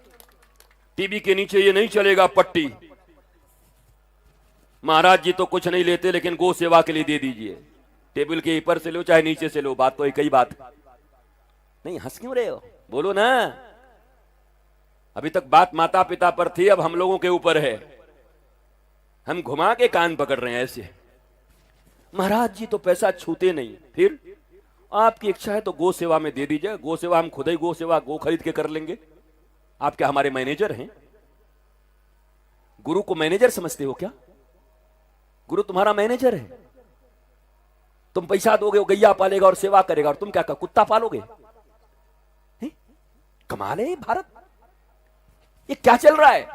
टीवी के नीचे ये नहीं चलेगा पट्टी, महाराज जी तो कुछ नहीं लेते लेकिन गौ सेवा के लिए दे दीजिए। टेबल के ऊपर से लो चाहे नीचे से लो, बात तो एक ही बात नहीं। हंस क्यों रहे हो? बोलो ना। अभी तक बात माता पिता पर थी, अब हम लोगों के ऊपर है। हम घुमा के कान पकड़ रहे हैं ऐसे। महाराज जी तो पैसा छूते नहीं। फिर आपकी इच्छा है तो गो सेवा में दे दीजिए। गो सेवा हम खुद ही गो सेवा गो खरीद के कर लेंगे। आप क्या हमारे मैनेजर हैं? गुरु को मैनेजर समझते हो क्या? गुरु तुम्हारा मैनेजर है। तुम पैसा दोगे वो गैया पालेगा और सेवा करेगा, और तुम क्या कुत्ता पालोगे? कमाल है भारत। ये क्या चल रहा है?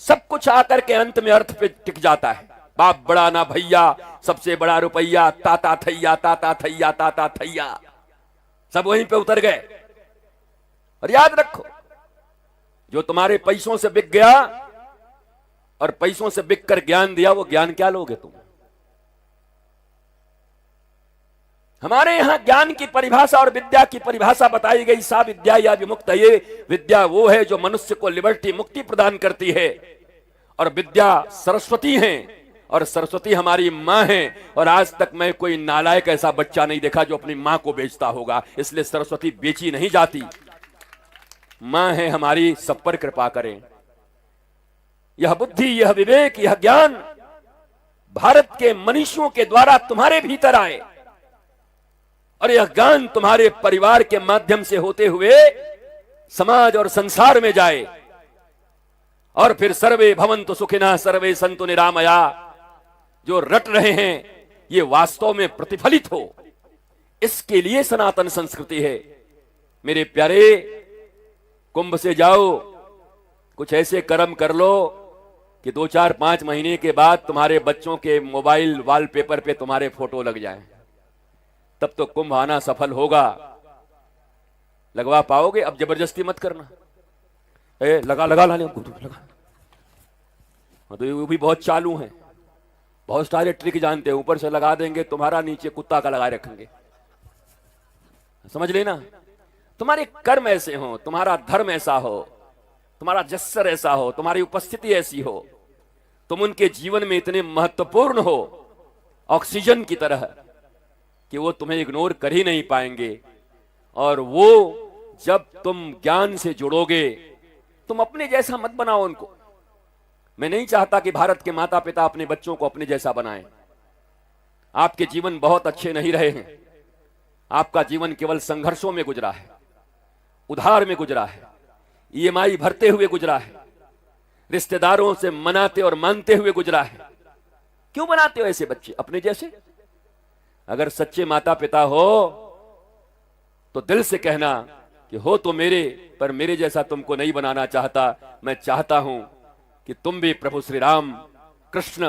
सब कुछ आकर के अंत में अर्थ पे टिक जाता है। बाप बड़ा ना भैया, सबसे बड़ा रुपया, ताता थैया ताता थैया ताता थैया, सब वहीं पे उतर गए। और याद रखो, जो तुम्हारे पैसों से बिक गया और पैसों से बिक कर ज्ञान दिया, वो ज्ञान क्या लोगे तुम? हमारे यहां ज्ञान की परिभाषा और विद्या की परिभाषा बताई गई। सा विद्या या विमुक्त, ये विद्या वो है जो मनुष्य को लिबर्टी, मुक्ति प्रदान करती है। और विद्या सरस्वती है, और सरस्वती हमारी मां है। और आज तक मैं कोई नालायक ऐसा बच्चा नहीं देखा जो अपनी मां को बेचता होगा। इसलिए सरस्वती बेची नहीं जाती। मां है हमारी, सब पर कृपा करें। यह बुद्धि, यह विवेक, यह ज्ञान भारत के मनीषियों के द्वारा तुम्हारे भीतर आए, और यह ज्ञान तुम्हारे परिवार के माध्यम से होते हुए समाज और संसार में जाए, और फिर सर्वे भवन्तु सुखिनः सर्वे सन्तु निरामया जो रट रहे हैं ये वास्तव में प्रतिफलित हो। इसके लिए सनातन संस्कृति है। मेरे प्यारे, कुंभ से जाओ, कुछ ऐसे कर्म कर लो कि 2-4-5 महीने के बाद तुम्हारे बच्चों के मोबाइल वॉलपेपर पे तुम्हारे फोटो लग जाएं। तब तो कुंभ आना सफल होगा। लगवा पाओगे? अब जबरदस्ती मत करना। लगा लगा ला लगा। तो ये भी बहुत चालू हैं, बहुत सारे ट्रिक जानते हैं, ऊपर से लगा देंगे तुम्हारा, नीचे कुत्ता का लगाए रखेंगे। समझ लेना, तुम्हारे कर्म ऐसे हो, तुम्हारा धर्म ऐसा हो, तुम्हारा जस्सर ऐसा हो, तुम्हारी उपस्थिति ऐसी हो, तुम उनके जीवन में इतने महत्वपूर्ण हो ऑक्सीजन की तरह कि वो तुम्हें इग्नोर कर ही नहीं पाएंगे। और वो जब तुम ज्ञान से जुड़ोगे, तुम अपने जैसा मत बनाओ उनको। मैं नहीं चाहता कि भारत के माता पिता अपने बच्चों को अपने जैसा बनाएं। आपके जीवन बहुत अच्छे नहीं रहे हैं, आपका जीवन केवल संघर्षों में गुजरा है, उधार में गुजरा है, ईएमआई भरते हुए गुजरा है, रिश्तेदारों से मनाते और मानते हुए गुजरा है। क्यों बनाते हो ऐसे बच्चे अपने जैसे? अगर सच्चे माता पिता हो तो दिल से कहना कि हो तो मेरे, पर मेरे जैसा तुमको नहीं बनाना चाहता। मैं चाहता हूं कि तुम भी प्रभु श्री राम, कृष्ण,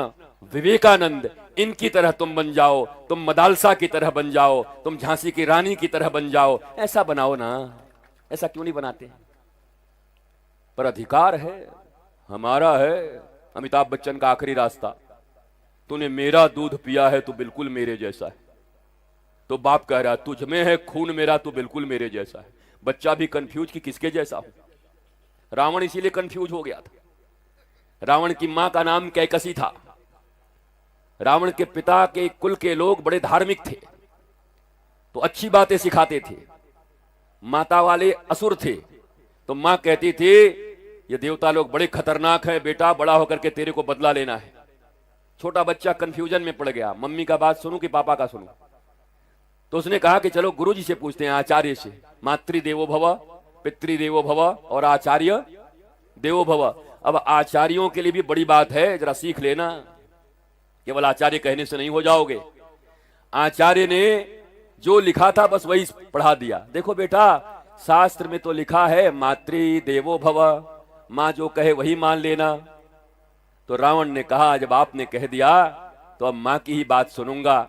विवेकानंद इनकी तरह तुम बन जाओ, तुम मदालसा की तरह बन जाओ, तुम झांसी की रानी की तरह बन जाओ। ऐसा बनाओ ना। ऐसा क्यों नहीं बनाते? पर अधिकार है, हमारा है। अमिताभ बच्चन का आखिरी रास्ता, तूने मेरा दूध पिया है तो बिल्कुल मेरे जैसा है। तो बाप कह रहा तुझ में है खून मेरा तो बिल्कुल मेरे जैसा है। बच्चा भी कंफ्यूज कि किसके जैसा हूं। रावण इसीलिए कंफ्यूज हो गया था। रावण की मां का नाम कैकसी था। रावण के पिता के कुल के लोग बड़े धार्मिक थे, तो अच्छी बातें सिखाते थे। माता वाले असुर थे, तो मां कहती थी ये देवता लोग बड़े खतरनाक हैं बेटा, बड़ा होकर के तेरे को बदला लेना है। छोटा बच्चा कंफ्यूजन में पड़ गया, मम्मी का बात सुनूं कि पापा का सुनूं? तो उसने कहा कि चलो गुरुजी से पूछते हैं, आचार्य से। मातृदेवो भव, पितृदेवो भव और आचार्य देवो भव। अब आचार्यों के लिए भी बड़ी बात है, जरा सीख लेना। केवल आचार्य कहने से नहीं हो जाओगे। आचार्य ने जो लिखा था बस वही पढ़ा दिया। देखो बेटा, शास्त्र में तो लिखा है मातृदेवो भव, मां जो कहे वही मान लेना। तो रावण ने कहा जब आपने कह दिया तो अब मां की ही बात सुनूंगा।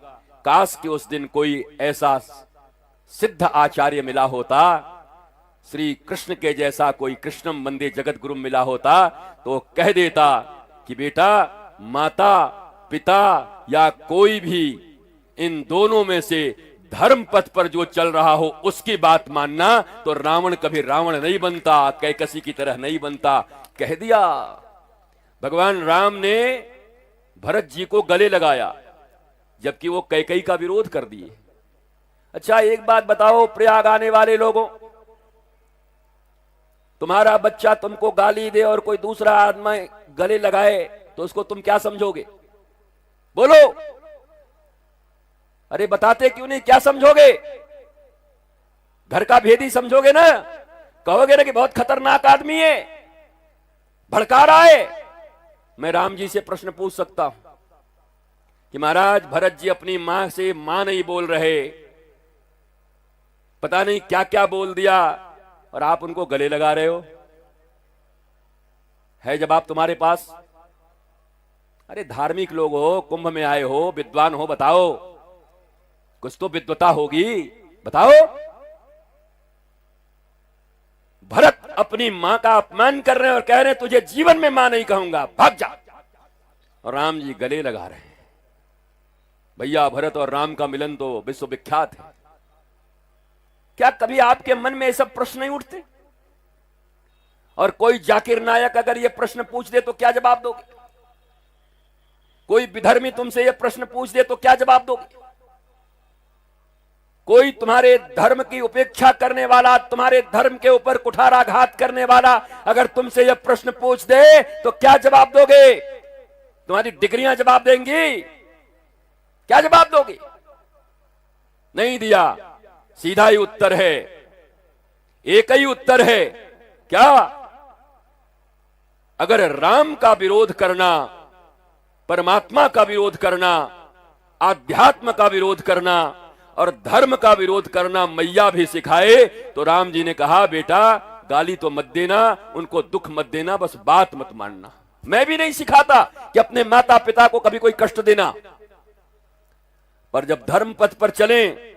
काश कि उस दिन कोई ऐसा सिद्ध आचार्य मिला होता, श्री कृष्ण के जैसा कोई कृष्णम वंदे जगत गुरु मिला होता, तो कह देता कि बेटा माता पिता या कोई भी इन दोनों में से धर्म पथ पर जो चल रहा हो उसकी बात मानना, तो रावण कभी रावण नहीं बनता, कैकसी की तरह नहीं बनता। कह दिया। भगवान राम ने भरत जी को गले लगाया, जबकि वो कैकई का विरोध कर दिए। अच्छा एक बात बताओ प्रयाग आने वाले लोगों, तुम्हारा बच्चा तुमको गाली दे और कोई दूसरा आदमी गले लगाए तो उसको तुम क्या समझोगे? बोलो। अरे बताते क्यों नहीं, क्या समझोगे? घर का भेदी समझोगे ना? कहोगे ना कि बहुत खतरनाक आदमी है, भड़का रहा है। मैं राम जी से प्रश्न पूछ सकता हूं कि महाराज भरत जी अपनी मां से मां नहीं बोल रहे, पता नहीं क्या क्या बोल दिया और आप उनको गले लगा रहे हो। है जवाब तुम्हारे पास? अरे धार्मिक लोग हो, कुंभ में आए हो, विद्वान हो, बताओ, कुछ तो विद्वता होगी, बताओ। भरत अपनी मां का अपमान कर रहे हैं और कह रहे हैं तुझे जीवन में मां नहीं कहूंगा, भाग जा। और राम जी गले लगा रहे हैं। भैया भरत और राम का मिलन तो विश्वविख्यात है। क्या कभी आपके मन में ये सब प्रश्न नहीं उठते? और कोई जाकिर नायक अगर ये प्रश्न पूछ दे तो क्या जवाब दोगे? कोई विधर्मी तुमसे ये प्रश्न पूछ दे तो क्या जवाब दोगे? कोई तुम्हारे धर्म की उपेक्षा करने वाला, तुम्हारे धर्म के ऊपर कुठाराघात करने वाला अगर तुमसे यह प्रश्न पूछ दे तो क्या जवाब दोगे? तुम्हारी डिग्रियां जवाब देंगी? क्या जवाब दोगे? नहीं दिया। सीधा ही उत्तर है, एक ही उत्तर है। क्या? अगर राम का विरोध करना, परमात्मा का विरोध करना, आध्यात्म का विरोध करना और धर्म का विरोध करना मैया भी सिखाए, तो राम जी ने कहा बेटा गाली तो मत देना, उनको दुख मत देना, बस बात मत मानना। मैं भी नहीं सिखाता कि अपने माता पिता को कभी कोई कष्ट देना, पर जब धर्म पथ पर चलें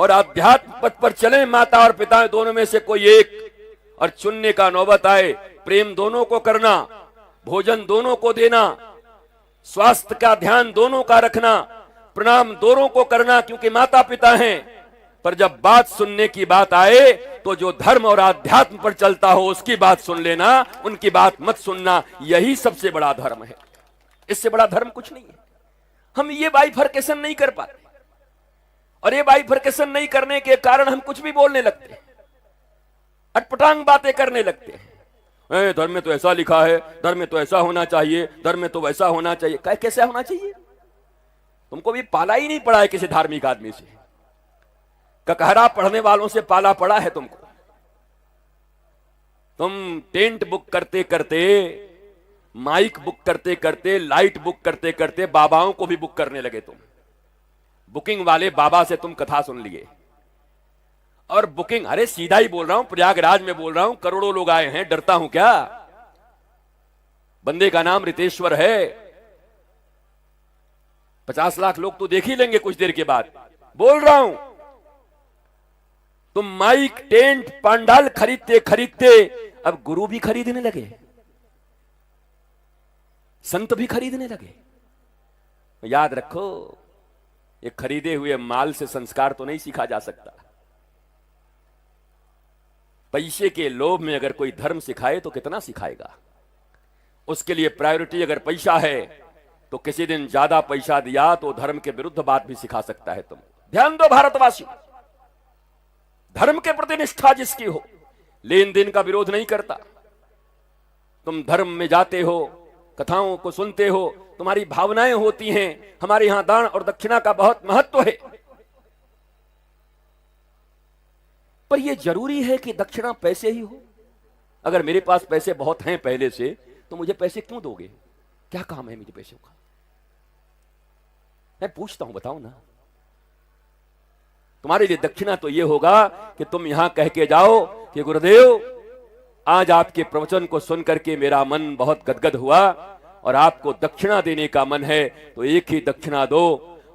और आध्यात्म पथ पर चले माता और पिता दोनों में से कोई एक, और चुनने का नौबत आए, प्रेम दोनों को करना, भोजन दोनों को देना, स्वास्थ्य का ध्यान दोनों का रखना, प्रणाम दोनों को करना क्योंकि माता पिता हैं। पर जब बात सुनने की बात आए तो जो धर्म और आध्यात्म पर चलता हो उसकी बात सुन लेना, उनकी बात मत सुनना। यही सबसे बड़ा धर्म है, इससे बड़ा धर्म कुछ नहीं है। हम ये बाइफरकेशन नहीं कर पाते, और ये बाइफरकेशन नहीं करने के कारण हम कुछ भी बोलने लगते हैं, अटपटांग बातें करने लगते हैं। धर्म में तो ऐसा लिखा है, धर्म में तो ऐसा होना चाहिए, धर्म में तो वैसा होना चाहिए। कैसे होना चाहिए? तुमको भी पाला ही नहीं पड़ा है किसी धार्मिक आदमी से, ककहरा पढ़ने वालों से पाला पड़ा है तुमको। तुम टेंट बुक करते करते, माइक बुक करते करते, लाइट बुक करते करते बाबाओं को भी बुक करने लगे। तुम बुकिंग वाले बाबा से तुम कथा सुन लिए, और बुकिंग, अरे सीधा ही बोल रहा हूं, प्रयागराज में बोल रहा हूं, करोड़ों लोग आए हैं, डरता हूं क्या? बंदे का नाम रितेश्वर है, 50 लाख लोग तो देख ही लेंगे कुछ देर के बाद। बोल रहा हूं, तुम माइक, टेंट, पंडाल खरीदते खरीदते अब गुरु भी खरीदने लगे, संत भी खरीदने लगे। याद रखो, ये खरीदे हुए माल से संस्कार तो नहीं सीखा जा सकता। पैसे के लोभ में अगर कोई धर्म सिखाए तो कितना सिखाएगा? उसके लिए प्रायोरिटी अगर पैसा है तो किसी दिन ज्यादा पैसा दिया तो धर्म के विरुद्ध बात भी सिखा सकता है। तुम ध्यान दो भारतवासियों, धर्म के प्रति निष्ठा जिसकी हो, लेन देन का विरोध नहीं करता। तुम धर्म में जाते हो, कथाओं को सुनते हो, तुम्हारी भावनाएं होती हैं। हमारे यहां दान और दक्षिणा का बहुत महत्व है, पर यह जरूरी है कि दक्षिणा पैसे ही हो? अगर मेरे पास पैसे बहुत हैं पहले से, तो मुझे पैसे क्यों दोगे? क्या काम है मुझे पैसों का? मैं पूछता हूं, बताओ ना। तुम्हारे लिए दक्षिणा तो यह होगा कि तुम यहां कह के जाओ कि गुरुदेव, आज आपके प्रवचन को सुन करके मेरा मन बहुत गदगद हुआ और आपको दक्षिणा देने का मन है, तो एक ही दक्षिणा दो।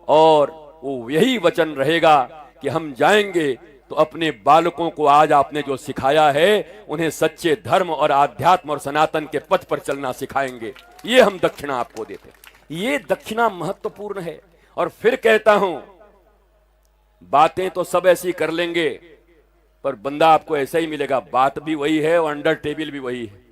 और वो यही वचन रहेगा कि हम जाएंगे तो अपने बालकों को आज आपने जो सिखाया है, उन्हें सच्चे धर्म और आध्यात्म और सनातन के पथ पर चलना सिखाएंगे। ये हम दक्षिणा आपको देते हैं। ये दक्षिणा महत्वपूर्ण है। और फिर कहता हूं, बातें तो सब ऐसी कर लेंगे, पर बंदा आपको ऐसा ही मिलेगा, बात भी वही है और अंडर टेबल भी वही है।